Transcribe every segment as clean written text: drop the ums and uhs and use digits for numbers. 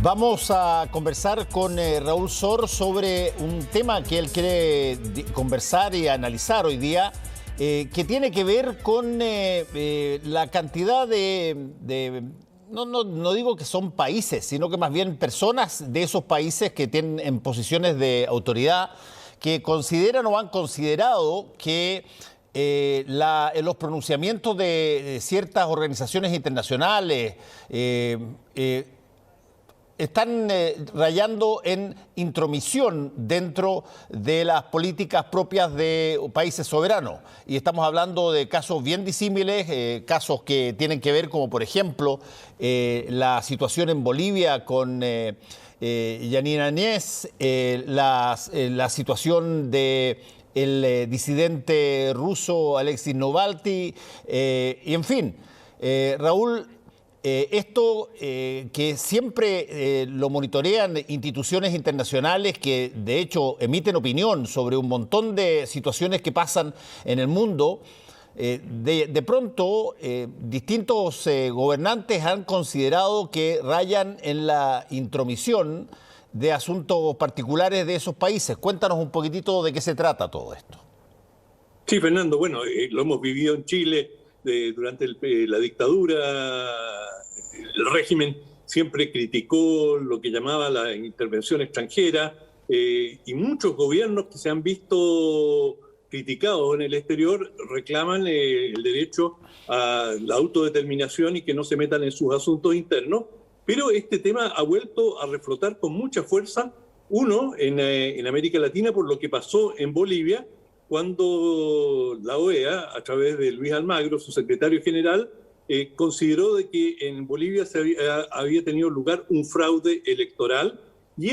Vamos a conversar con Raúl Sor sobre un tema que él quiere conversar y analizar hoy día, que tiene que ver con la cantidad no digo que son países, sino que más bien personas de esos países que tienen en posiciones de autoridad, que consideran o han considerado que los pronunciamientos de ciertas organizaciones internacionales están rayando en intromisión dentro de las políticas propias de países soberanos. Y estamos hablando de casos bien disímiles, casos que tienen que ver, como por ejemplo, la situación en Bolivia con Yanine Áñez, la situación de el disidente ruso Alexei Navalny, y en fin, Raúl, esto que siempre lo monitorean instituciones internacionales que de hecho emiten opinión sobre un montón de situaciones que pasan en el mundo, de pronto distintos gobernantes han considerado que rayan en la intromisión de asuntos particulares de esos países. Cuéntanos un poquitito de qué se trata todo esto. Sí, Fernando, bueno, lo hemos vivido en Chile durante la dictadura. El régimen siempre criticó lo que llamaba la intervención extranjera, y muchos gobiernos que se han visto criticados en el exterior reclaman el derecho a la autodeterminación y que no se metan en sus asuntos internos. Pero este tema ha vuelto a reflotar con mucha fuerza, en América Latina, por lo que pasó en Bolivia, cuando la OEA, a través de Luis Almagro, su secretario general, consideró de que en Bolivia había tenido lugar un fraude electoral, y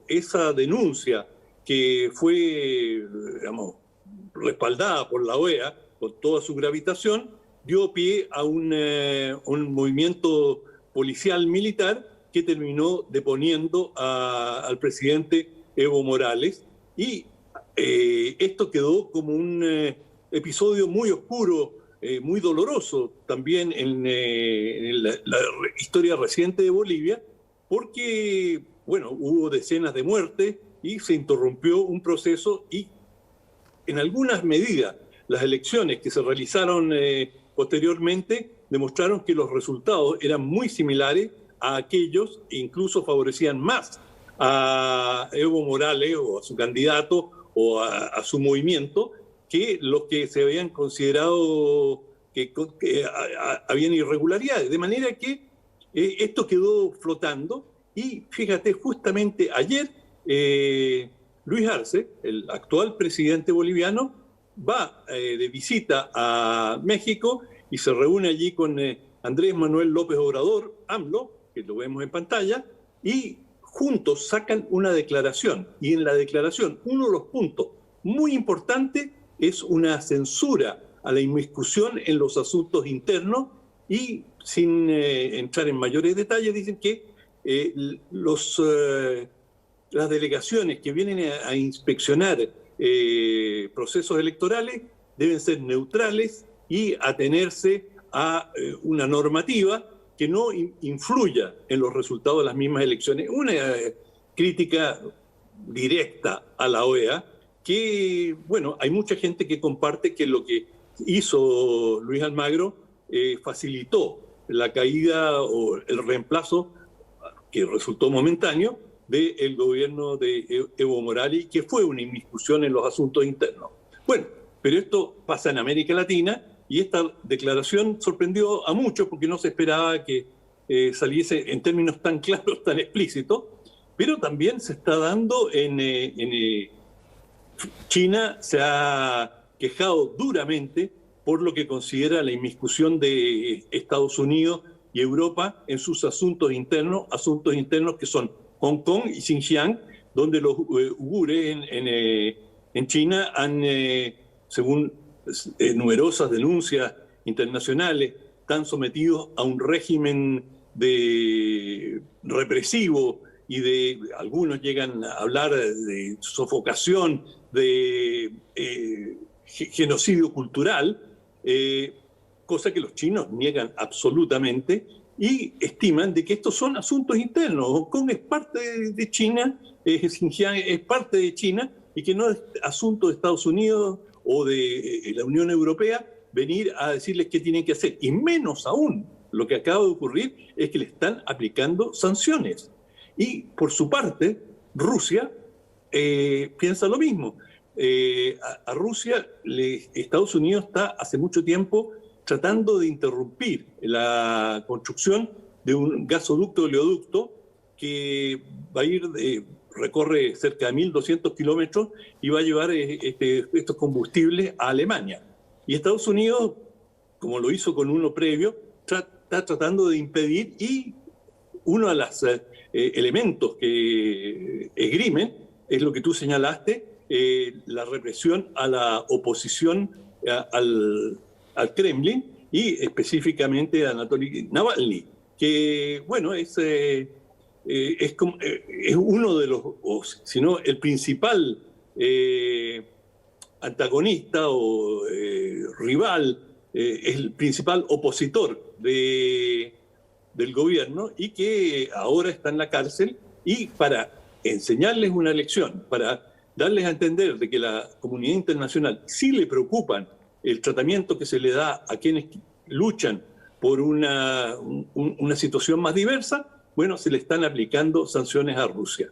esa denuncia que fue, digamos, respaldada por la OEA con toda su gravitación, dio pie a un movimiento policial militar que terminó deponiendo al presidente Evo Morales, y esto quedó como un episodio muy oscuro, muy doloroso también en la historia reciente de Bolivia, porque, bueno, hubo decenas de muertes y se interrumpió un proceso, y en algunas medidas las elecciones que se realizaron posteriormente demostraron que los resultados eran muy similares a aquellos, e incluso favorecían más a Evo Morales o a su candidato o a su movimiento, que los que se habían considerado que habían irregularidades. De manera que esto quedó flotando, y fíjate, justamente ayer Luis Arce, el actual presidente boliviano, va de visita a México y se reúne allí con Andrés Manuel López Obrador, AMLO, que lo vemos en pantalla, y juntos sacan una declaración. Y en la declaración, uno de los puntos muy importantes es una censura a la inmiscusión en los asuntos internos, y sin entrar en mayores detalles, dicen que las delegaciones que vienen a inspeccionar procesos electorales deben ser neutrales y atenerse a una normativa que no influya en los resultados de las mismas elecciones. Una crítica directa a la OEA, que, bueno, hay mucha gente que comparte que lo que hizo Luis Almagro facilitó la caída o el reemplazo, que resultó momentáneo, del gobierno de Evo Morales, que fue una inmiscusión en los asuntos internos. Bueno, pero esto pasa en América Latina, y esta declaración sorprendió a muchos porque no se esperaba que saliese en términos tan claros, tan explícitos, pero también se está dando en China. Se ha quejado duramente por lo que considera la inmiscusión de Estados Unidos y Europa en sus asuntos internos que son Hong Kong y Xinjiang, donde los uigures en China han, según numerosas denuncias internacionales, están sometidos a un régimen represivo, y algunos llegan a hablar de sofocación, de genocidio cultural, cosa que los chinos niegan absolutamente, y estiman de que estos son asuntos internos. Hong Kong es parte de China, Xinjiang es parte de China, y que no es asunto de Estados Unidos o de la Unión Europea venir a decirles qué tienen que hacer. Y menos aún, lo que acaba de ocurrir es que le están aplicando sanciones. Y por su parte, Rusia piensa lo mismo. A Rusia, Estados Unidos está hace mucho tiempo tratando de interrumpir la construcción de un gasoducto oleoducto que va a ir, recorre cerca de 1.200 kilómetros y va a llevar estos combustibles a Alemania. Y Estados Unidos, como lo hizo con uno previo, está tratando de impedir, y uno de los elementos que esgrimen es lo que tú señalaste, la represión a la oposición al Kremlin, y específicamente a Anatoly Navalny, que, bueno, es uno de los, o si no, el principal antagonista o rival, es el principal opositor del gobierno, y que ahora está en la cárcel, y para enseñarles una lección, para darles a entender de que la comunidad internacional sí le preocupan el tratamiento que se le da a quienes luchan por una situación más diversa, bueno, se le están aplicando sanciones a Rusia.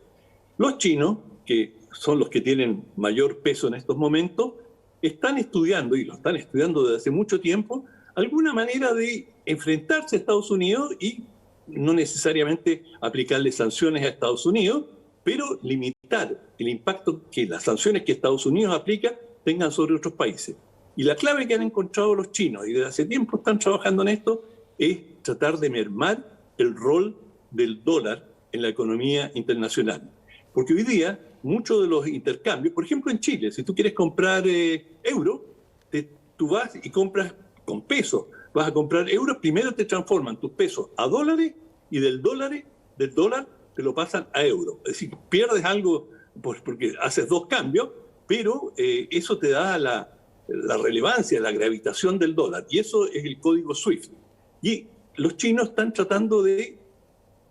Los chinos, que son los que tienen mayor peso en estos momentos, están estudiando, y lo están estudiando desde hace mucho tiempo, alguna manera de enfrentarse a Estados Unidos y no necesariamente aplicarle sanciones a Estados Unidos, pero limitar el impacto que las sanciones que Estados Unidos aplica tengan sobre otros países. Y la clave que han encontrado los chinos, y desde hace tiempo están trabajando en esto, es tratar de mermar el rol del dólar en la economía internacional. Porque hoy día muchos de los intercambios, por ejemplo en Chile, si tú quieres comprar euros, tú vas y compras con pesos. Vas a comprar euros, primero te transforman tus pesos a dólares, y del dólar te lo pasan a euros. Es decir, pierdes algo porque haces dos cambios, pero eso te da la relevancia, la gravitación del dólar. Y eso es el código SWIFT. Y los chinos están tratando de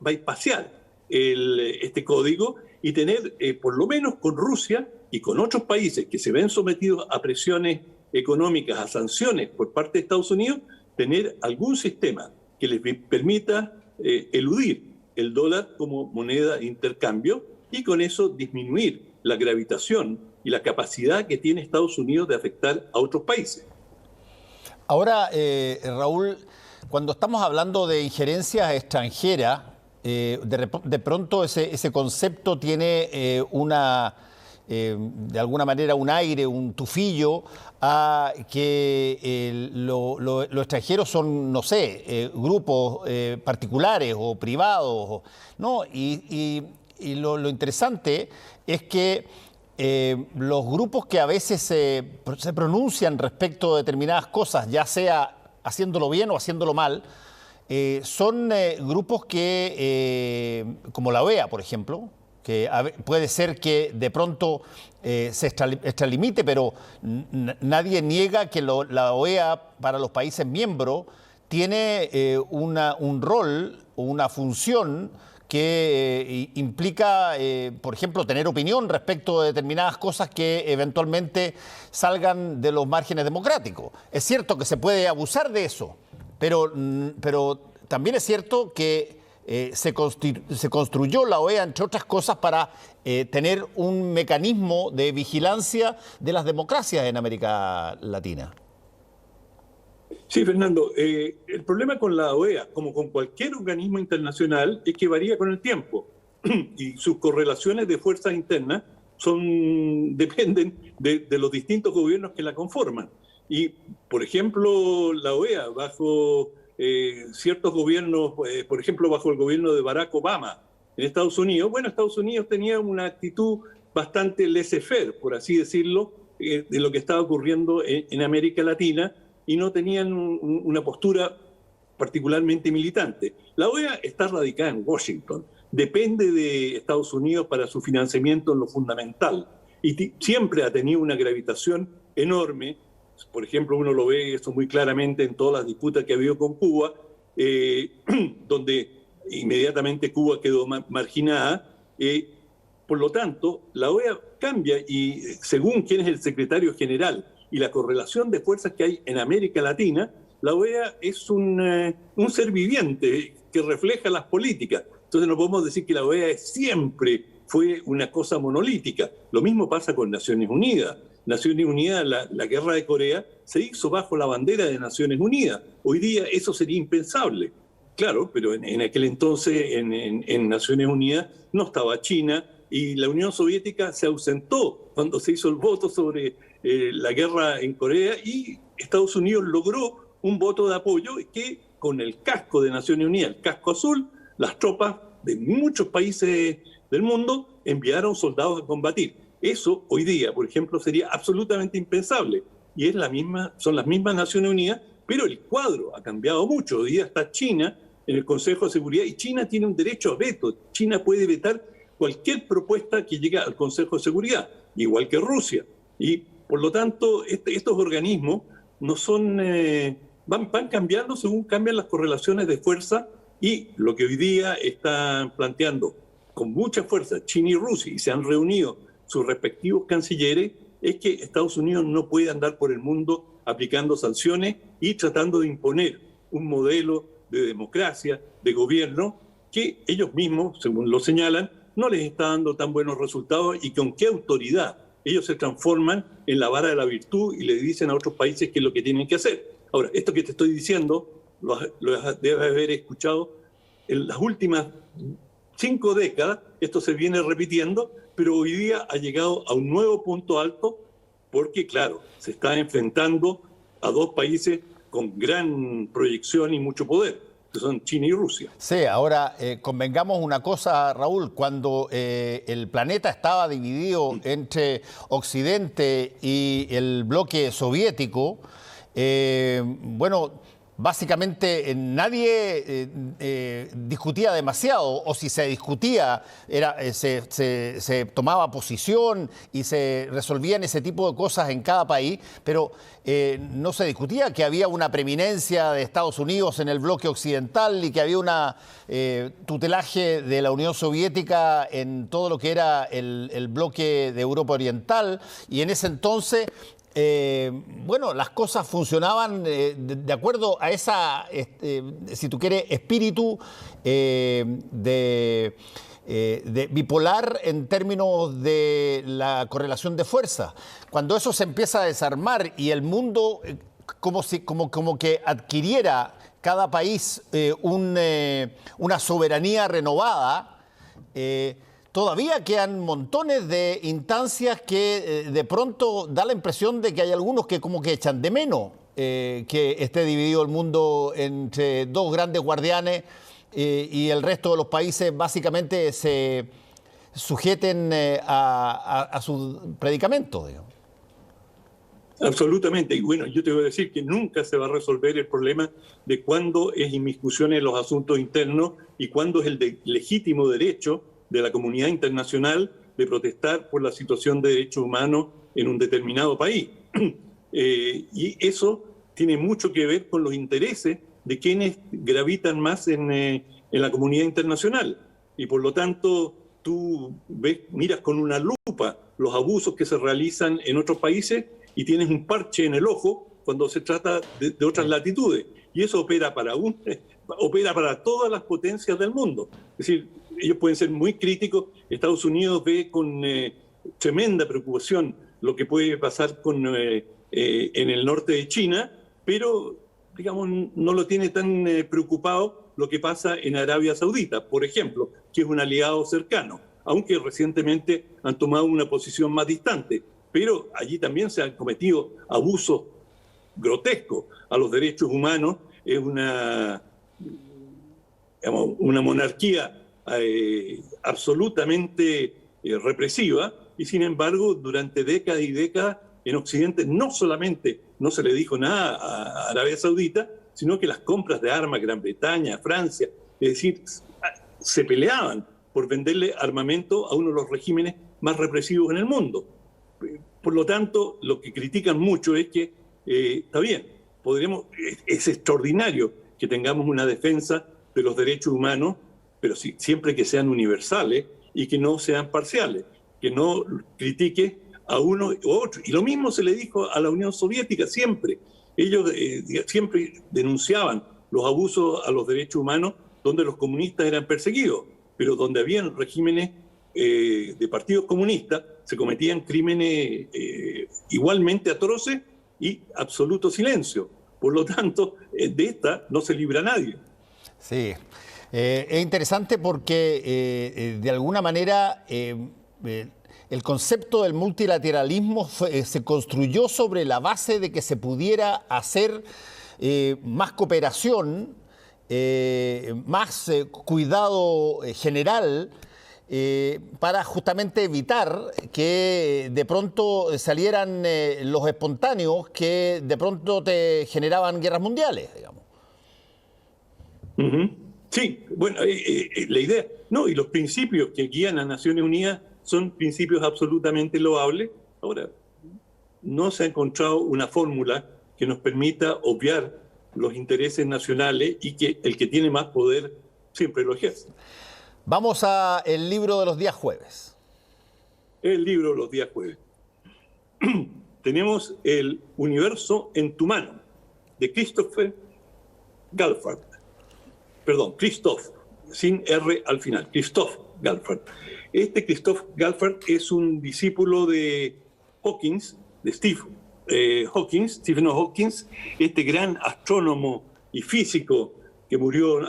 bypassear este código y tener, por lo menos con Rusia y con otros países que se ven sometidos a presiones económicas, a sanciones por parte de Estados Unidos, tener algún sistema que les permita eludir el dólar como moneda de intercambio, y con eso disminuir la gravitación y la capacidad que tiene Estados Unidos de afectar a otros países. Ahora, Raúl, cuando estamos hablando de injerencias extranjeras, de pronto ese concepto tiene de alguna manera un aire, un tufillo a que los extranjeros son, no sé, grupos particulares o privados, ¿no? Y lo interesante es que los grupos que a veces se pronuncian respecto de determinadas cosas, ya sea haciéndolo bien o haciéndolo mal, son grupos que, como la OEA, por ejemplo, que puede ser que de pronto se extralimite, pero nadie niega que la OEA para los países miembros tiene un rol o una función que implica, por ejemplo, tener opinión respecto de determinadas cosas que eventualmente salgan de los márgenes democráticos. Es cierto que se puede abusar de eso, pero también es cierto que se construyó la OEA, entre otras cosas, para tener un mecanismo de vigilancia de las democracias en América Latina. Sí, Fernando, el problema con la OEA, como con cualquier organismo internacional, es que varía con el tiempo y sus correlaciones de fuerzas internas dependen de los distintos gobiernos que la conforman. Y, por ejemplo, la OEA, bajo ciertos gobiernos, por ejemplo, bajo el gobierno de Barack Obama en Estados Unidos, bueno, Estados Unidos tenía una actitud bastante laissez-faire, por así decirlo, de lo que estaba ocurriendo en América Latina, y no tenían una postura particularmente militante. La OEA está radicada en Washington, depende de Estados Unidos para su financiamiento en lo fundamental, y siempre ha tenido una gravitación enorme. Por ejemplo, uno lo ve eso muy claramente en todas las disputas que ha habido con Cuba. donde inmediatamente Cuba quedó marginada. Por lo tanto, la OEA cambia y según quién es el secretario general y la correlación de fuerzas que hay en América Latina, la OEA es un ser viviente que refleja las políticas. Entonces no podemos decir que la OEA siempre fue una cosa monolítica. Lo mismo pasa con Naciones Unidas. Naciones Unidas, la guerra de Corea, se hizo bajo la bandera de Naciones Unidas. Hoy día eso sería impensable. Claro, pero en aquel entonces en Naciones Unidas no estaba China y la Unión Soviética se ausentó cuando se hizo el voto sobre la guerra en Corea y Estados Unidos logró un voto de apoyo que con el casco de Naciones Unidas, el casco azul, las tropas de muchos países del mundo enviaron soldados a combatir. Eso hoy día, por ejemplo, sería absolutamente impensable. Y son las mismas Naciones Unidas, pero el cuadro ha cambiado mucho. Hoy día está China en el Consejo de Seguridad y China tiene un derecho a veto. China puede vetar cualquier propuesta que llegue al Consejo de Seguridad, igual que Rusia. Y por lo tanto, estos organismos no son, van cambiando según cambian las correlaciones de fuerza y lo que hoy día están planteando con mucha fuerza China y Rusia y se han reunido sus respectivos cancilleres es que Estados Unidos no puede andar por el mundo aplicando sanciones y tratando de imponer un modelo de democracia, de gobierno, que ellos mismos, según lo señalan, no les está dando tan buenos resultados y con qué autoridad ellos se transforman en la vara de la virtud y le dicen a otros países qué es lo que tienen que hacer. Ahora, esto que te estoy diciendo lo debes haber escuchado en las últimas 5 décadas, esto se viene repitiendo, pero hoy día ha llegado a un nuevo punto alto porque, claro, se está enfrentando a 2 países con gran proyección y mucho poder, que son China y Rusia. Sí, ahora convengamos una cosa, Raúl, cuando el planeta estaba dividido entre Occidente y el bloque soviético, bueno, básicamente nadie discutía demasiado, o si se discutía, se tomaba posición y se resolvían ese tipo de cosas en cada país, pero no se discutía que había una preeminencia de Estados Unidos en el bloque occidental y que había una tutelaje de la Unión Soviética en todo lo que era el bloque de Europa Oriental, y en ese entonces bueno, las cosas funcionaban de acuerdo a esa, si tú quieres, espíritu de bipolar en términos de la correlación de fuerza. Cuando eso se empieza a desarmar y el mundo como que adquiriera cada país una soberanía renovada, todavía quedan montones de instancias que de pronto da la impresión de que hay algunos que como que echan de menos que esté dividido el mundo entre 2 grandes guardianes y el resto de los países básicamente se sujeten a sus predicamentos, digamos. Absolutamente. Y bueno, yo te voy a decir que nunca se va a resolver el problema de cuándo es inmiscusión en los asuntos internos y cuándo es el legítimo derecho de la comunidad internacional de protestar por la situación de derechos humanos en un determinado país. Y eso tiene mucho que ver con los intereses de quienes gravitan más en la comunidad internacional. Y por lo tanto, tú miras con una lupa los abusos que se realizan en otros países y tienes un parche en el ojo cuando se trata de otras latitudes. Y eso opera para todas las potencias del mundo. Es decir, ellos pueden ser muy críticos. Estados Unidos ve con tremenda preocupación lo que puede pasar en el norte de China, pero, digamos, no lo tiene tan preocupado lo que pasa en Arabia Saudita, por ejemplo, que es un aliado cercano, aunque recientemente han tomado una posición más distante. Pero allí también se han cometido abusos grotescos a los derechos humanos. Es una monarquía absolutamente represiva y sin embargo durante décadas y décadas en Occidente no solamente no se le dijo nada a Arabia Saudita, sino que las compras de armas, Gran Bretaña, Francia, es decir, se peleaban por venderle armamento a uno de los regímenes más represivos en el mundo. Por lo tanto, lo que critican mucho es que, está bien, es extraordinario que tengamos una defensa de los derechos humanos, pero siempre que sean universales y que no sean parciales, que no critique a uno u otro. Y lo mismo se le dijo a la Unión Soviética siempre. Ellos siempre denunciaban los abusos a los derechos humanos donde los comunistas eran perseguidos, pero donde habían regímenes de partidos comunistas se cometían crímenes igualmente atroces y absoluto silencio. Por lo tanto, de esta no se libra nadie. Sí, es interesante porque de alguna manera el concepto del multilateralismo se construyó sobre la base de que se pudiera hacer más cooperación, más cuidado general, para justamente evitar que de pronto salieran los espontáneos que de pronto te generaban guerras mundiales, digamos. Uh-huh. Sí, bueno, la idea, no, y los principios que guían a Naciones Unidas son principios absolutamente loables. Ahora, no se ha encontrado una fórmula que nos permita obviar los intereses nacionales y que el que tiene más poder siempre lo ejerce. Vamos a el libro de los días jueves. El libro de los días jueves. Tenemos El universo en tu mano, de Christoph Galfard, sin R al final, Christoph Galfard. Este Christoph Galfard es un discípulo de Hawkins, de Stephen Hawking, este gran astrónomo y físico que murió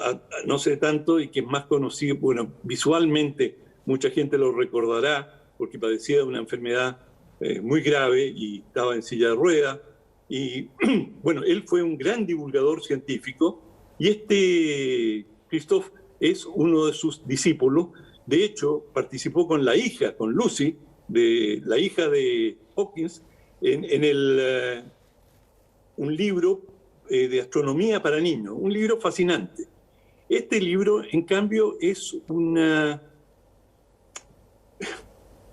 no sé tanto y que es más conocido, bueno, visualmente mucha gente lo recordará porque padecía de una enfermedad muy grave y estaba en silla de ruedas. Y bueno, él fue un gran divulgador científico y este Christoph es uno de sus discípulos. De hecho, participó con la hija, con Lucy, la hija de Hawkins, en un libro de astronomía para niños, un libro fascinante. Este libro, en cambio, es una...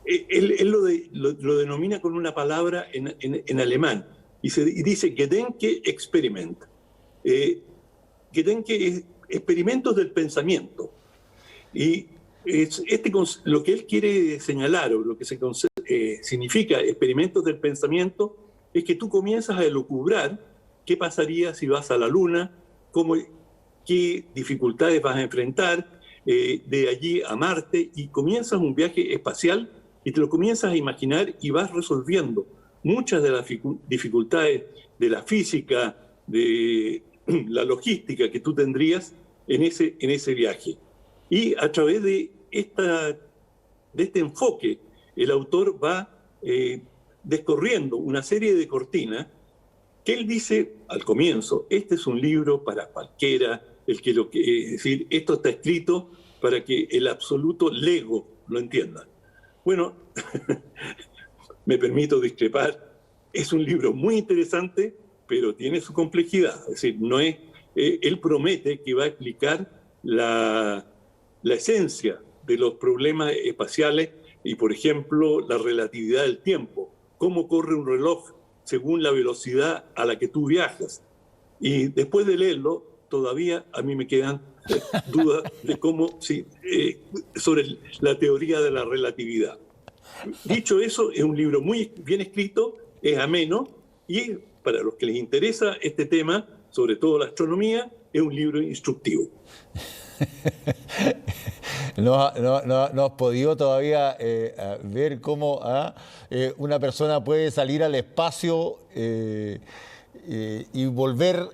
Él lo denomina con una palabra en alemán y dice Gedenke-Experiment. Gedenke es experimentos del pensamiento. Y lo que él quiere señalar, o lo que significa experimentos del pensamiento, es que tú comienzas a elucubrar qué pasaría si vas a la Luna, qué dificultades vas a enfrentar, de allí a Marte, y comienzas un viaje espacial y te lo comienzas a imaginar y vas resolviendo muchas de las dificultades de la física, de la logística que tú tendrías en ese viaje. Y a través de este enfoque, el autor va descorriendo una serie de cortinas que él dice al comienzo: este es un libro para cualquiera, es decir, esto está escrito para que el absoluto lego lo entienda. Bueno, me permito discrepar, es un libro muy interesante, pero tiene su complejidad. Es decir, él promete que va a explicar la esencia de los problemas espaciales y, por ejemplo, la relatividad del tiempo, cómo corre un reloj según la velocidad a la que tú viajas. Y después de leerlo, todavía a mí me quedan dudas de sobre la teoría de la relatividad. Dicho eso, es un libro muy bien escrito, es ameno, y para los que les interesa este tema, sobre todo la astronomía, es un libro instructivo. No has podido todavía ver cómo una persona puede salir al espacio y volver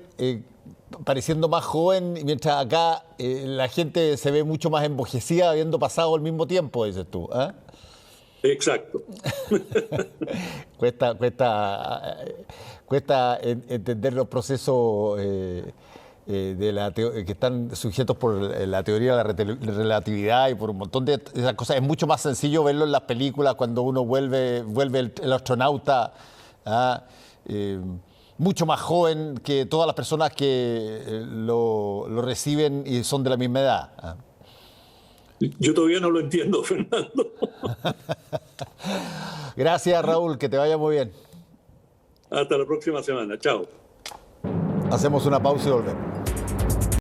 pareciendo más joven, mientras acá la gente se ve mucho más envejecida habiendo pasado el mismo tiempo, dices tú. Exacto. Cuesta entender los procesos que están sujetos por la teoría de la relatividad y por un montón de esas cosas. Es mucho más sencillo verlo en las películas cuando uno vuelve el astronauta mucho más joven que todas las personas que lo reciben y son de la misma edad. Yo todavía no lo entiendo, Fernando. Gracias, Raúl, que te vaya muy bien. Hasta la próxima semana. Chao. Hacemos una pausa y volvemos.